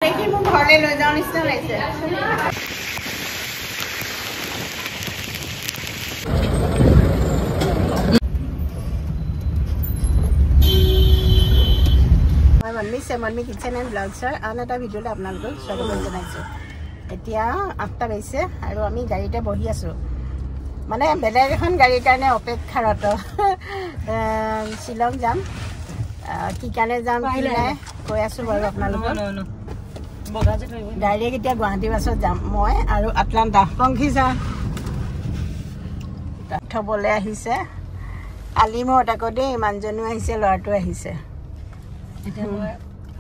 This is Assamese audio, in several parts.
দেখি মোক ঘৰলৈ লৈ যাওঁ নিচিনা লাগিছে মনমি কিচেন এণ্ড ব্লগছৰ আন এটা ভিডিঅ'লৈ আপোনালোকক স্বাগতম জনাইছোঁ এতিয়া 8টা বাজিছে আৰু আমি গাড়ীতে বহি আছোঁ মানে বেলেগ এখন গাড়ীৰ কাৰণে অপেক্ষাৰত শ্বিলং যাম কি কাৰণে যাম কি নাই কৈ আছোঁ বাৰু আপোনালোকক ডাইৰেক্ট এতিয়া গুৱাহাটী বাছত যাম মই আৰু আটলাণ্টা পংখী যাম থ'বলৈ আহিছে আলিমত আকৌ দেই মানুহজনো আহিছে ল'ৰাটো আহিছে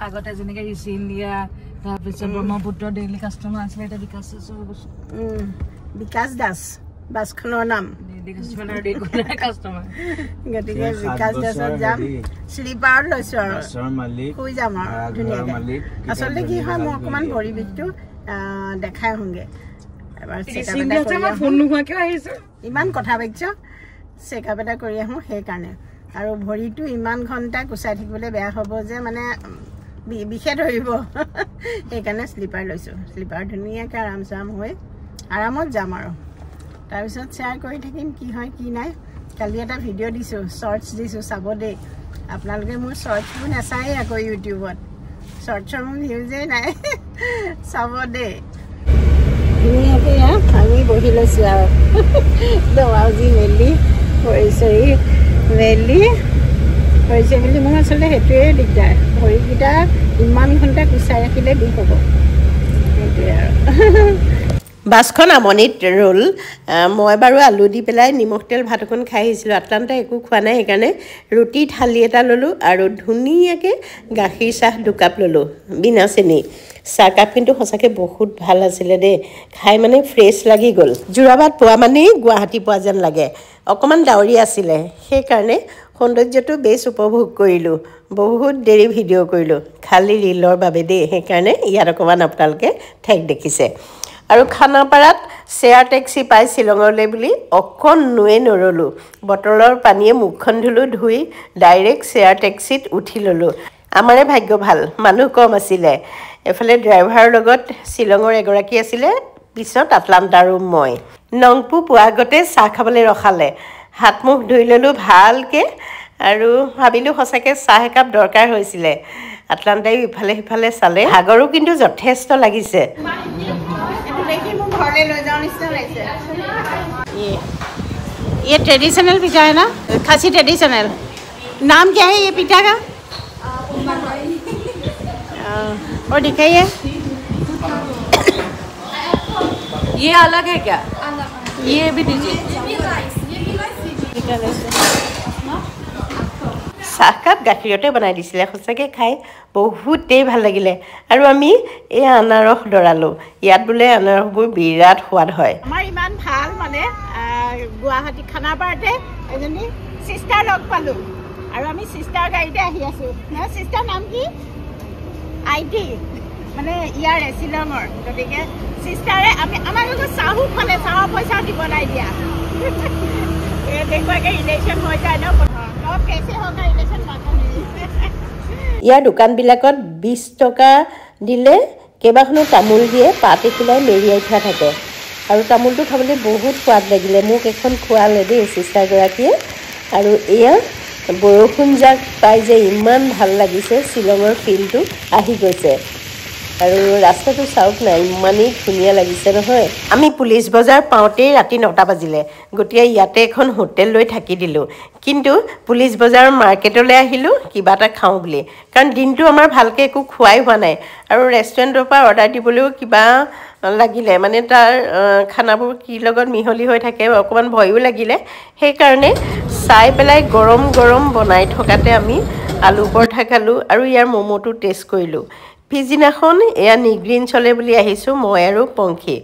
আগতে যেনেকৈ ঋষি ইণ্ডিয়া তাৰপিছত ব্ৰহ্মপুত্ৰ ডেইলি কাষ্টমাৰ আছিলে এতিয়া বিকাশ দাস বাছখনৰ নাম গতিকে বিকাশ দাসত যাম শ্লিপাৰত লৈছোঁ আৰু শুই যাম আৰু ধুনীয়াকৈ আচলতে কি হয় মই অকণমান ভৰি বিষটো দেখাই আহোঁগৈ এবাৰ ইমান কথা পাতিছ চেকআপ এটা কৰি আহোঁ সেইকাৰণে আৰু ভৰিটো ইমান ঘণ্টা কুচাই থাকিবলৈ বেয়া হ'ব যে মানে বিষে ধৰিব সেইকাৰণে শ্লিপাৰ লৈছোঁ শ্লিপাৰ ধুনীয়াকৈ আৰাম চাৰাম হৈ আৰামত যাম আৰু তাৰপিছত শ্বেয়াৰ কৰি থাকিম কি হয় কি নাই কালি এটা ভিডিঅ' দিছোঁ শ্বৰ্টছ দিছোঁ চাব দেই আপোনালোকে মোৰ শ্বৰ্টছবোৰ নাচায়েই আকৌ ইউটিউবত শ্বৰ্টছৰ মোৰ ভিউজেই নাই চাব দেই ধুনীয়াকৈ আমি বহি লৈছোঁ আৰু দৱাজি মেলি ভৰি চৰি মেলি হৈছে বুলি মোৰ আচলতে সেইটোৱে দিগদাৰ ভৰিকেইটা ইমান ঘণ্টা কুচাই ৰাখিলে বিষ হ'ব সেইটোৱে আৰু বাছখন আমনিত ৰ'ল মই বাৰু আলু দি পেলাই নিমখ তেল ভাত অকণ খাই আহিছিলোঁ আটলাণ্টা একো খোৱা নাই সেইকাৰণে ৰুটি থালি এটা ল'লোঁ আৰু ধুনীয়াকৈ গাখীৰ চাহ দুকাপ ল'লোঁ বিনা চেনি চাহকাপ কিন্তু সঁচাকৈ বহুত ভাল আছিলে দেই খাই মানে ফ্ৰেছ লাগি গ'ল যোৰাবাট পোৱা মানেই গুৱাহাটী পোৱা যেন লাগে অকণমান ডাৱৰী আছিলে সেইকাৰণে সৌন্দৰ্যটো বেছ উপভোগ কৰিলোঁ বহুত দেৰি ভিডিঅ' কৰিলোঁ খালি ৰীলৰ বাবে দেই সেইকাৰণে ইয়াত অকণমান আপোনালোকে ঠেক দেখিছে আৰু খানাপাৰাত শ্বেয়াৰ টেক্সি পাই শ্বিলঙলৈ বুলি অকণোৱে নৰলোঁ বটলৰ পানীয়ে মুখখন ধুলোঁ ধুই ডাইৰেক্ট শ্বেয়াৰ টেক্সিত উঠি ল'লোঁ আমাৰে ভাগ্য ভাল মানুহ কম আছিলে এফালে ড্ৰাইভাৰৰ লগত শ্বিলঙৰ এগৰাকী আছিলে পিছত আটলাণ্টা আৰু মই নংপু পোৱা আগতে চাহ খাবলৈ ৰখালে হাত মুখ ধুই ল'লোঁ ভালকৈ আৰু ভাবিলোঁ সঁচাকৈ চাহ একাপ দৰকাৰ হৈছিলে আটলাণ্টাইও ইফালে সিফালে চালে ভাগৰো কিন্তু যথেষ্ট লাগিছে ये ट्रेडिशनल पिठा है ना खासी ट्रेडिशनल नाम क्या है ये पिठा का और दिखाइए ये अलग है क्या ये भी दीजिए চাহকাপ গাখীৰতে বনাই দিছিলে সঁচাকৈ খাই বহুতেই ভাল লাগিলে আৰু আমি এই আনাৰস দৰালোঁ ইয়াত বোলে আনাৰসবোৰ বিৰাট সোৱাদ হয় আমাৰ ইমান ভাল মানে গুৱাহাটী খানাপাৰাতে এজনী চিষ্টাৰ লগ পালোঁ আৰু আমি চিষ্টাৰ গাড়ীতে আহি আছোঁ চিষ্টাৰ নাম কি আইটি মানে ইয়াৰে শ্বিলঙৰ গতিকে চিষ্টাৰে আমাৰ লগত চাহো খালে চাহৰ পইচা দিব নাই দিয়া দেখুৱাকৈ ৰিলেশ্যন হৈ যায় ন ইয়াৰ দোকানবিলাকত 20 টকা দিলে কেইবাখনো তামোল দিয়ে পাত এখিলাই মেৰিয়াই থোৱা থাকে আৰু তামোলটো খাবলৈ বহুত সোৱাদ লাগিলে মোক এখন খোৱালে দেই চিষ্টাৰগৰাকীয়ে আৰু এয়া বৰষুণ যাক পাই যে ইমান ভাল লাগিছে শ্বিলঙৰ ফিলটো আহি গৈছে আৰু ৰাস্তাটো চাওক না ইমানেই ধুনীয়া লাগিছে নহয় আমি পুলিচ বজাৰ পাওঁতেই ৰাতি 9টা বাজিলে গতিকে ইয়াতে এখন হোটেল লৈ থাকি দিলোঁ কিন্তু পুলিচ বজাৰৰ মাৰ্কেটলৈ আহিলোঁ কিবা এটা খাওঁ বুলি কাৰণ দিনটো আমাৰ ভালকৈ একো খোৱাই হোৱা নাই আৰু ৰেষ্টুৰেণ্টৰ পৰা অৰ্ডাৰ দিবলৈও কিবা লাগিলে মানে তাৰ খানাবোৰ কি লগত মিহলি হৈ থাকে অকণমান ভয়ো লাগিলে সেইকাৰণে চাই পেলাই গৰম গৰম বনাই থকাতে আমি আলু পৰঠা খালোঁ আৰু ইয়াৰ ম'ম'টো টেষ্ট কৰিলোঁ পিছদিনাখন এয়া নিগ্ৰীণ চলে বুলি আহিছোঁ মই আৰু পংখী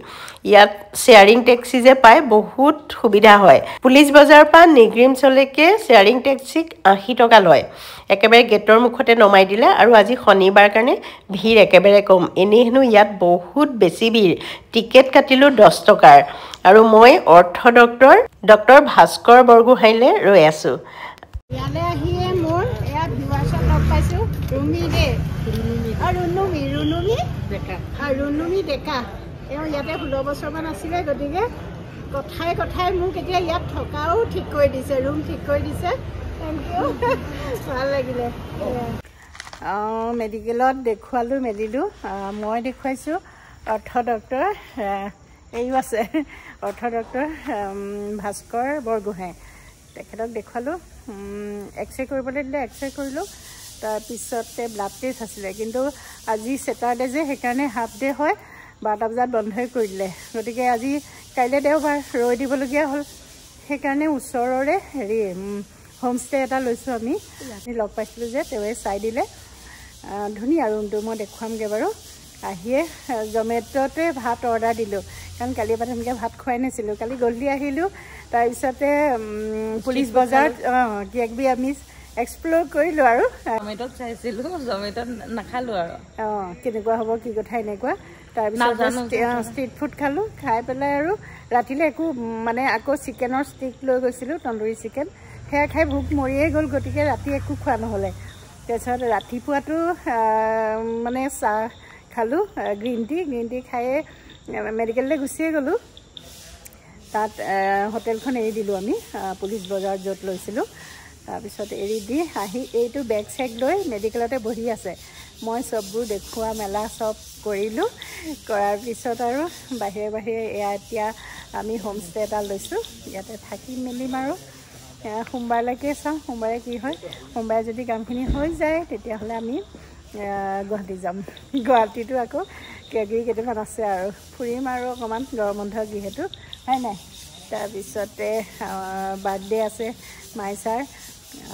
ইয়াত শ্বেয়াৰিং টেক্সি যে পায় বহুত সুবিধা হয় পুলিচ বজাৰৰ পৰা নিগ্ৰীণ চলেকে শ্বেয়াৰিং টেক্সিক 80 টকা লয় একেবাৰে গেটৰ মুখতে নমাই দিলে আৰু আজি শনিবাৰ কাৰণে ভিৰ একেবাৰে কম এনেই হেনো ইয়াত বহুত বেছি ভিৰ টিকেট কাটিলোঁ 10 টকাৰ আৰু মই অৰ্থ ডক্টৰ ভাস্কৰ বৰগোহাঁইলৈ ৰৈ আছোঁ ইয়ালৈ আহিয়ে মোৰ এয়া ভিউৱাৰ্ছক লগ পাইছোঁ ৰুমি দে আৰু ৰুনুমি ৰুণুমি ডেকা এওঁ ইয়াতে 16 বছৰমান আছিলে গতিকে কথাই কথাই মোক এতিয়া ইয়াত থকাও ঠিক কৰি দিছে ৰুম ঠিক কৰি দিছে থেংক ইউ ভাল লাগিলে মেডিকেলত দেখুৱালোঁ মেলিলোঁ মই দেখুৱাইছোঁ অৰ্থ ডক্টৰ এইও আছে অৰ্থ ডক্টৰ ভাস্কৰ বৰগোহাঁই তেখেতক দেখুৱালোঁ এক্সৰে কৰিবলৈ দিলে এক্সৰে কৰিলোঁ তাৰপিছতে ব্লাড টেষ্ট আছিলে কিন্তু আজি ছেটাৰডে যে সেইকাৰণে হাফ ডে হয় 12টা বজাত বন্ধই কৰি দিলে গতিকে আজি কাইলৈ দেওবাৰ ৰৈ দিবলগীয়া হ'ল সেইকাৰণে ওচৰৰে হেৰি হোমষ্টে এটা লৈছোঁ আমি লগ পাইছিলোঁ যে তেওঁৱে চাই দিলে ধুনীয়া ৰুমটো মই দেখুৱামগৈ বাৰু আহিয়ে জমেট'তে ভাত অৰ্ডাৰ দিলোঁ কাৰণ কালিৰ পৰা তেনেকৈ ভাত খুৱাই নাছিলোঁ কালি গধূলি আহিলোঁ তাৰপিছতে পুলিচ বজাৰত কিবাকিবি আমি এক্সপ্ল'ৰ কৰিলোঁ আৰু জমেট'ত চাইছিলোঁ জমেট'ত নাখালোঁ আৰু কেনেকুৱা হ'ব কি কথা এনেকুৱা তাৰপিছত ষ্ট্ৰীট ফুড খালোঁ খাই পেলাই আৰু ৰাতিলৈ একো মানে আকৌ চিকেনৰ ষ্টিক লৈ গৈছিলোঁ তন্দুৰী চিকেন সেয়া খাই ভোক মৰিয়ে গ'ল গতিকে ৰাতি একো খোৱা নহ'লে তাৰপিছত ৰাতিপুৱাটো মানে চাহ খালোঁ গ্ৰীণ টি খায়ে মেডিকেললৈ গুচিয়ে গ'লোঁ তাত হোটেলখন এৰি দিলোঁ আমি পুলিচ বজাৰত য'ত লৈছিলোঁ তাৰপিছত এৰি দি আহি এইটো বেগ চেগ লৈ মেডিকেলতে বহি আছে মই চববোৰ দেখুওৱা মেলা চব কৰিলোঁ কৰাৰ পিছত আৰু বাহিৰে বাহিৰে এয়া এতিয়া আমি হোমষ্টে এটা লৈছোঁ ইয়াতে থাকি মেলিম আৰু সোমবাৰলৈকে চাওঁ সোমবাৰে কি হয় সোমবাৰে যদি কামখিনি হৈ যায় তেতিয়াহ'লে আমি গুৱাহাটী যাম গুৱাহাটীতো আকৌ কিবাকিবি কেইটামান আছে আৰু ফুৰিম আৰু অকণমান গৰম বন্ধ যিহেতু হয় নাই তাৰপিছতে বাৰ্থডে আছে মাইচাৰ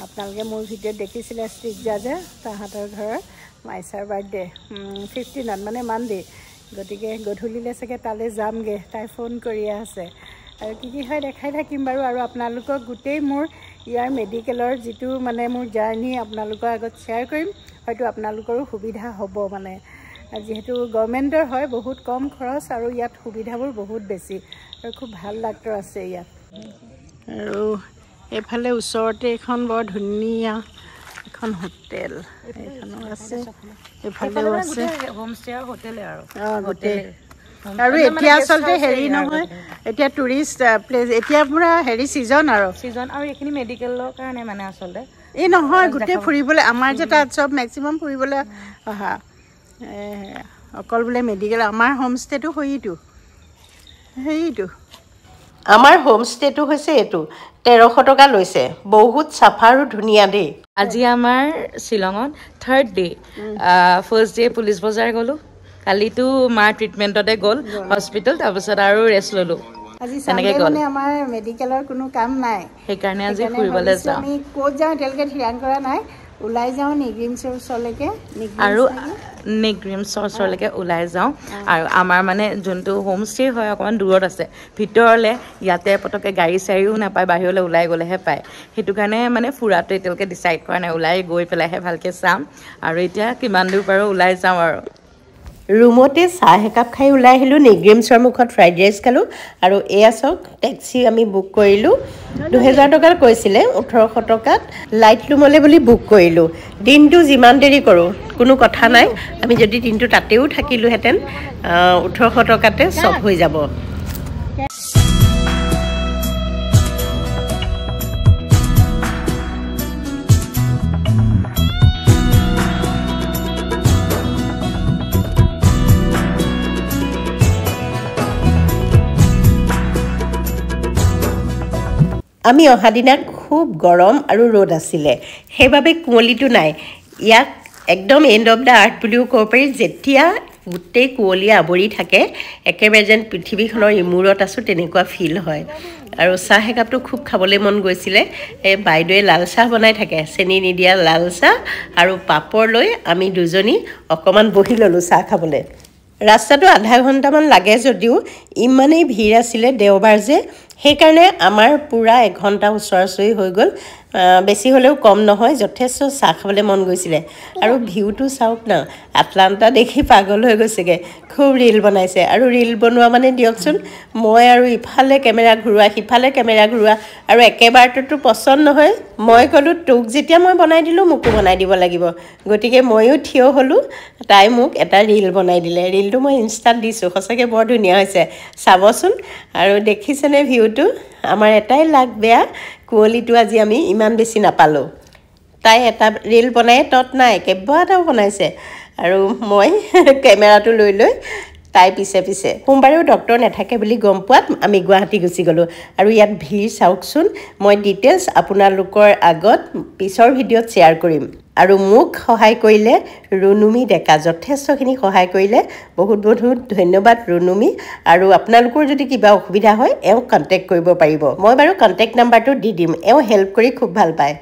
আপোনালোকে মোৰ ভিডিঅ'ত দেখিছিলে ষ্ট্ৰিকজা যে তাহাঁতৰ ঘৰৰ মাইচাৰ বাৰ্থডে 15ত মানে মানডে গতিকে গধূলিলৈ চাগে তালৈ যামগৈ তাই ফোন কৰিয়ে আছে আৰু কি হয় দেখাই থাকিম বাৰু আৰু আপোনালোকক গোটেই মোৰ ইয়াৰ মেডিকেলৰ যিটো মানে মোৰ জাৰ্ণি আপোনালোকৰ আগত শ্বেয়াৰ কৰিম হয়তো আপোনালোকৰো সুবিধা হ'ব মানে যিহেতু গভৰ্ণমেণ্টৰ হয় বহুত কম খৰচ আৰু ইয়াত সুবিধাবোৰ বহুত বেছি আৰু খুব ভাল ডাক্তৰ আছে ইয়াত আৰু এইফালে ওচৰতে এখন বৰ ধুনীয়া এখন হোটেল এইখনো আছে এইফালেও আছে হোমষ্টে আৰু হোটেলে আৰু গোটেই আৰু এতিয়া আচলতে হেৰি নহয় এতিয়া টুৰিষ্ট প্লেচ এতিয়া পুৰা হেৰি ছিজন আৰু এইখিনি মেডিকেলৰ কাৰণে মানে আচলতে এই নহয় গোটেই ফুৰিবলৈ আমাৰ যে তাত চব মেক্সিমাম ফুৰিবলৈ অহা অকল বোলে মেডিকেল আমাৰ হোমষ্টেটো সেইটো আমাৰ হোমষ্টেটো হৈছে এইটো 1300 টকা লৈছে বহুত চাফা আৰু ধুনীয়া দেই আজি আমাৰ শ্বিলঙত 3rd day first day police বজাৰ গ'লোঁ কালিতো মাৰ ট্ৰিটমেণ্টতে গ'ল হস্পিটেল তাৰপিছত আৰু ৰেষ্ট ল'লোঁ আজি চানডে মানে আমাৰ মেডিকেলৰ কোনো কাম নাই সেইকাৰণে আজি ফুৰিবলৈ যাওঁ আমি ক'ত যাওঁ এতিয়ালৈকে থিৰাং কৰা নাই ওলাই যাওঁ নিগ্ৰিমছৰ ওচৰলৈকে আৰু নিগ্ৰিমছৰ ওচৰলৈকে ওলাই যাওঁ আৰু আমাৰ মানে যোনটো হোমষ্টে হয় অকণমান দূৰত আছে ভিতৰলৈ ইয়াতে পটককৈ গাড়ী চাড়ীও নাপায় বাহিৰলৈ ওলাই গ'লেহে পায় সেইটো কাৰণে মানে ফুৰাটো এতিয়ালৈকে ডিচাইড কৰা নাই ওলাই গৈ পেলাইহে ভালকৈ চাম আৰু এতিয়া কিমান দূৰ পাৰোঁ ওলাই যাওঁ আৰু ৰুমতে চাহ একাপ খাই ওলাই আহিলোঁ নিগ্ৰিমছৰ মুখত ফ্ৰাইড ৰাইচ খালোঁ আৰু এয়া চাওক টেক্সি আমি বুক কৰিলোঁ 2000 টকাৰ কৈছিলে 1800 টকাত লাইট ৰুমলৈ বুলি বুক কৰিলোঁ দিনটো যিমান দেৰি কৰোঁ কোনো কথা নাই আমি যদি দিনটো তাতেও থাকিলোহেঁতেন 1800 টকাতে চব হৈ যাব আমি অহা দিনা খুব গৰম আৰু ৰ'দ আছিলে সেইবাবে কুঁৱলীটো নাই ইয়াক একদম এণ্ড অফ দ্য আৰ্থ বুলিও ক'ব পাৰি যেতিয়া গোটেই কুঁৱলীয়ে আৱৰি থাকে একেবাৰে যেন পৃথিৱীখনৰ ইমূৰত আছোঁ তেনেকুৱা ফিল হয় আৰু চাহ একাপটো খুব খাবলৈ মন গৈছিলে এই বাইদেৱে লাল চাহ বনাই থাকে চেনি নিদিয়া লাল চাহ আৰু পাপৰ লৈ আমি দুজনী অকণমান বহি ল'লোঁ চাহ খাবলৈ ৰাস্তাটো আধা ঘণ্টামান লাগে যদিও ইমানেই ভিৰ আছিলে দেওবাৰ যে সেইকাৰণে আমাৰ পূৰা 1 ঘণ্টা ওচৰা-ওচৰি হৈ গ'ল বেছি হ'লেও কম নহয় যথেষ্ট চাহ খাবলৈ মন গৈছিলে আৰু ভিউটো চাওক না আটলান্টা দেখি পাগল হৈ গৈছেগৈ খুব ৰীল বনাইছে আৰু ৰীল বনোৱা মানে দিয়কচোন মই আৰু ইফালে কেমেৰা ঘূৰোৱা সিফালে কেমেৰা ঘূৰোৱা আৰু একেবাৰতো পচন্দ নহয় মই ক'লোঁ তোক যেতিয়া মই বনাই দিলোঁ মোকো বনাই দিব লাগিব গতিকে ময়ো থিয় হ'লোঁ তাই মোক এটা ৰীল বনাই দিলে ৰীলটো মই ইনষ্টাত দিছোঁ সঁচাকৈ বৰ ধুনীয়া হৈছে চাবচোন আৰু দেখিছেনে ভিউটো আমাৰ এটাই লাগ বেয়া কুঁৱলীটো আজি আমি ইমান বেছি নাপালোঁ তাই এটা ৰীল বনাই তত নাই কেইবাটাও বনাইছে আৰু মই কেমেৰাটো লৈ তাই পিছে পিছে সোমবাৰেও ডক্টৰ নাথাকে বুলি গম পোৱাত আমি গুৱাহাটী গুচি গ'লোঁ আৰু ইয়াত ভিৰ চাওকচোন মই ডিটেইলছ আপোনালোকৰ আগত পিছৰ ভিডিঅ'ত শ্বেয়াৰ কৰিম আৰু মোক সহায় কৰিলে ৰুনুমি ডেকা যথেষ্টখিনি সহায় কৰিলে বহুত বহুত ধন্যবাদ ৰুনুমি আৰু আপোনালোকৰ যদি কিবা অসুবিধা হয় এওঁক কণ্টেক্ট কৰিব পাৰিব মই বাৰু কণ্টেক্ট নাম্বাৰটো দি দিম এওঁ হেল্প কৰি খুব ভাল পায়